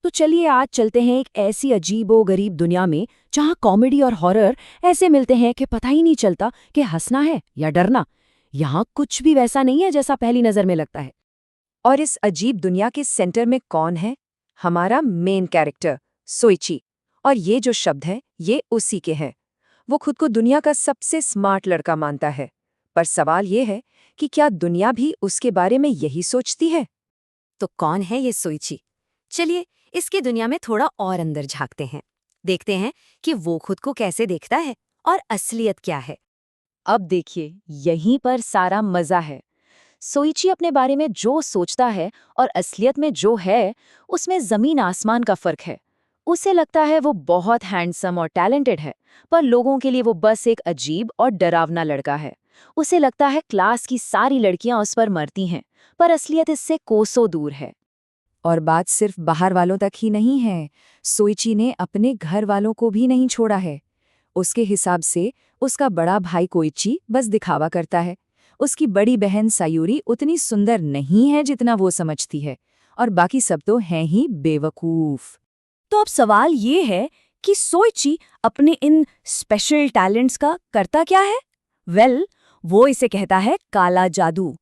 तो चलिए आज चलते हैं एक ऐसी अजीबो-गरीब दुनिया में जहाँ कॉमेडी और हॉरर ऐसे मिलते हैं कि पता ही नहीं चलता कि हंसना है या डरना। यहाँ कुछ भी वैसा नहीं है जैसा पहली नजर में लगता है। और इस अजीब दुनिया के सेंटर में कौन है? हमारा मेन कैरेक्टर सोइची। और ये जो शब्द है ये उसी के हैं। वो खुद को दुनिया का सबसे स्मार्ट लड़का मानता है। पर सवाल ये है कि क्या दुनिया भी उसके बारे में यही सोचती है? तो कौन है ये सोइची? चलिए इसकी दुनिया में थोड़ा और अंदर झांकते हैं। देखते हैं कि वो खुद को कैसे देखता है और असलियत क्या है। अब देखिए, यहीं पर सारा मजा है। सोइची अपने बारे में जो सोचता है और असलियत में जो है, उसमें जमीन आसमान का फर्क है। उसे लगता है वो बहुत हैंडसम और टैलेंटेड है, पर लोगों के लिए वो बस एक अजीब और डरावना लड़का है। उसे लगता है क्लास की सारी लड़कियां उस पर मरती हैं, पर असलियत इससे कोसों दूर है। और बात सिर्फ बाहर वालों तक ही नहीं है। सोइची ने अपने घर वालों को भी नहीं छोड़ा है। उसके हिसाब से उसका बड़ा भाई कोइची बस दिखावा करता है। उसकी बड़ी बहन सायूरी उतनी सुंदर नहीं है जितना वो समझती है, और बाकी सब तो हैं ही बेवकूफ। तो अब सवाल ये है कि सोइची अपने इन स्पेशल टैलेंट्स का करता क्या है? वो इसे कहता है काला जादू।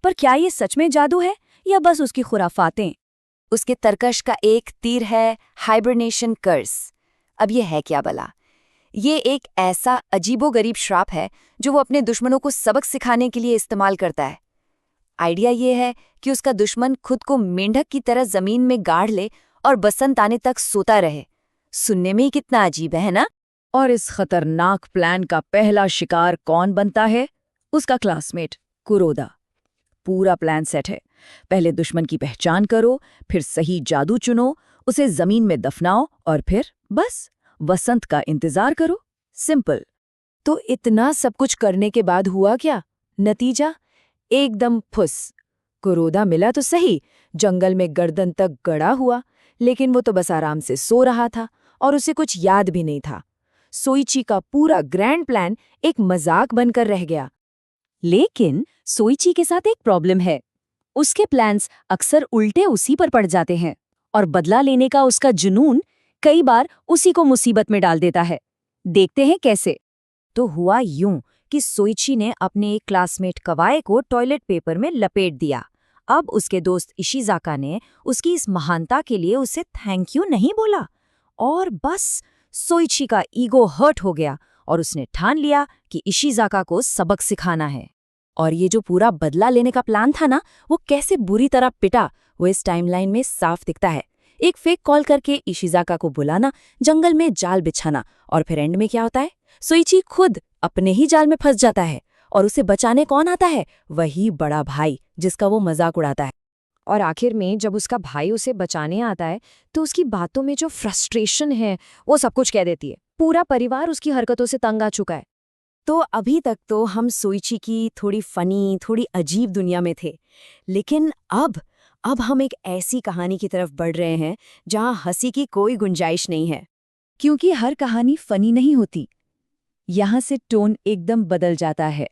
पर क्या ये सच में जादू है या बस उसकी खुराफातें? उसके तरकश का एक तीर है हाइबरनेशन कर्स। अब ये है क्या भला? ये एक ऐसा अजीबोगरीब श्राप है जो वो अपने दुश्मनों को सबक सिखाने के लिए इस्तेमाल करता है। आइडिया ये है कि उसका दुश्मन खुद को मेंढक की तरह जमीन में गाड़ ले और बसंत आने तक सोता रहे। सुनने में ही कितना अजीब है ना? और इस खतरनाक प्लान का पहला शिकार कौन बनता है? उसका क्लासमेट कुरोदा। पूरा प्लान सेट है। पहले दुश्मन की पहचान करो, फिर सही जादू चुनो, उसे जमीन में दफनाओ और फिर बस वसंत का इंतजार करो। सिंपल। तो इतना सब कुछ करने के बाद हुआ क्या? नतीजा एकदम फुस। कुरोदा मिला तो सही, जंगल में गर्दन तक गड़ा हुआ, लेकिन वो तो बस आराम से सो रहा था और उसे कुछ याद भी नहीं था। सोइची का पूरा ग्रैंड प्लान एक मजाक बनकर रह गया। लेकिन सोइची के साथ एक प्रॉब्लम है। उसके प्लान्स अक्सर उल्टे उसी पर पड़ जाते हैं और बदला लेने का उसका जुनून कई बार उसी को मुसीबत में डाल देता है। देखते हैं कैसे। तो हुआ यूं कि सोइची ने अपने एक क्लासमेट कवाए को टॉयलेट पेपर में लपेट दिया। अब उसके दोस्त इशिज़ाका ने उसकी इस महानता के लिए उसे थैंक यू नहीं बोला, और बस सोइची का ईगो हर्ट हो गया और उसने ठान लिया कि इशिज़ाका को सबक सिखाना है। और ये जो पूरा बदला लेने का प्लान था ना, वो कैसे बुरी तरह पिटा वो इस टाइमलाइन में साफ दिखता है। एक फेक कॉल करके इशिज़ाका को बुलाना, जंगल में जाल बिछाना, और फिर एंड में क्या होता है? सोइची खुद अपने ही जाल में फंस जाता है और उसे बचाने कौन आता है? वही बड़ा भाई जिसका वो मजाक उड़ाता है। और आखिर में जब उसका भाई उसे बचाने आता है तो उसकी बातों में जो फ्रस्ट्रेशन है वो सब कुछ कह देती है। पूरा परिवार उसकी हरकतों से तंग आ चुका है। तो अभी तक तो हम सोइची की थोड़ी फनी, थोड़ी अजीब दुनिया में थे, लेकिन अब हम एक ऐसी कहानी की तरफ बढ़ रहे हैं जहां हंसी की कोई गुंजाइश नहीं है, क्योंकि हर कहानी फनी नहीं होती। यहां से टोन एकदम बदल जाता है।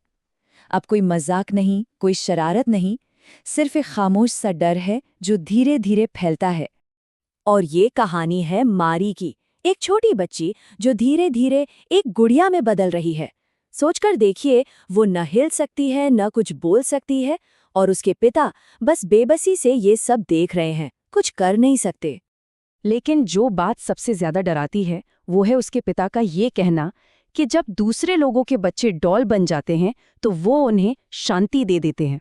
अब कोई मजाक नहीं, कोई शरारत नहीं, सिर्फ एक खामोश सा डर है जो धीरे धीरे फैलता है। और ये कहानी है मारी की, एक छोटी बच्ची जो धीरे धीरे एक गुड़िया में बदल रही है। सोचकर देखिए, वो न हिल सकती है, न कुछ बोल सकती है, और उसके पिता बस बेबसी से ये सब देख रहे हैं, कुछ कर नहीं सकते। लेकिन जो बात सबसे ज्यादा डराती है वो है उसके पिता का ये कहना कि जब दूसरे लोगों के बच्चे डॉल बन जाते हैं तो वो उन्हें शांति दे देते हैं।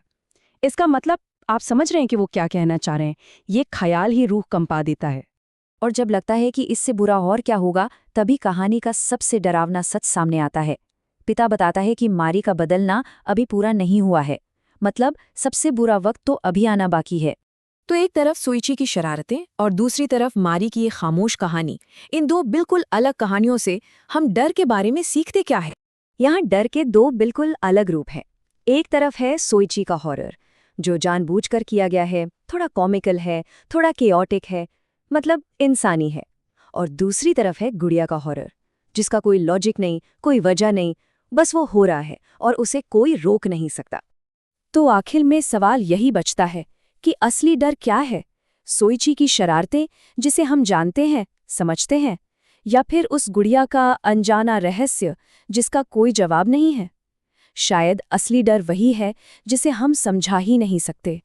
इसका मतलब आप समझ रहे हैं कि वो क्या कहना चाह रहे हैं? ये ख्याल ही रूह कंपा देता है। और जब लगता है कि इससे बुरा और क्या होगा, तभी कहानी का सबसे डरावना सच सामने आता है। पिता बताता है कि मारी का बदलना अभी पूरा नहीं हुआ है, मतलब सबसे बुरा वक्त तो अभी आना बाकी है। तो एक तरफ सोइची की शरारतें और दूसरी तरफ मारी की ये खामोश कहानी। इन दो बिल्कुल अलग कहानियों से हम डर के बारे में सीखते क्या है? यहाँ डर के दो बिल्कुल अलग रूप हैं। एक तरफ है सोइची का हॉरर, जो जानबूझकर किया गया है, थोड़ा कॉमिकल है, थोड़ा केओटिक है, मतलब इंसानी है। और दूसरी तरफ है गुड़िया का हॉरर, जिसका कोई लॉजिक नहीं, कोई वजह नहीं, बस वो हो रहा है और उसे कोई रोक नहीं सकता। तो आखिर में सवाल यही बचता है कि असली डर क्या है? सोइची की शरारतें जिसे हम जानते हैं, समझते हैं, या फिर उस गुड़िया का अनजाना रहस्य जिसका कोई जवाब नहीं है? शायद असली डर वही है जिसे हम समझा ही नहीं सकते।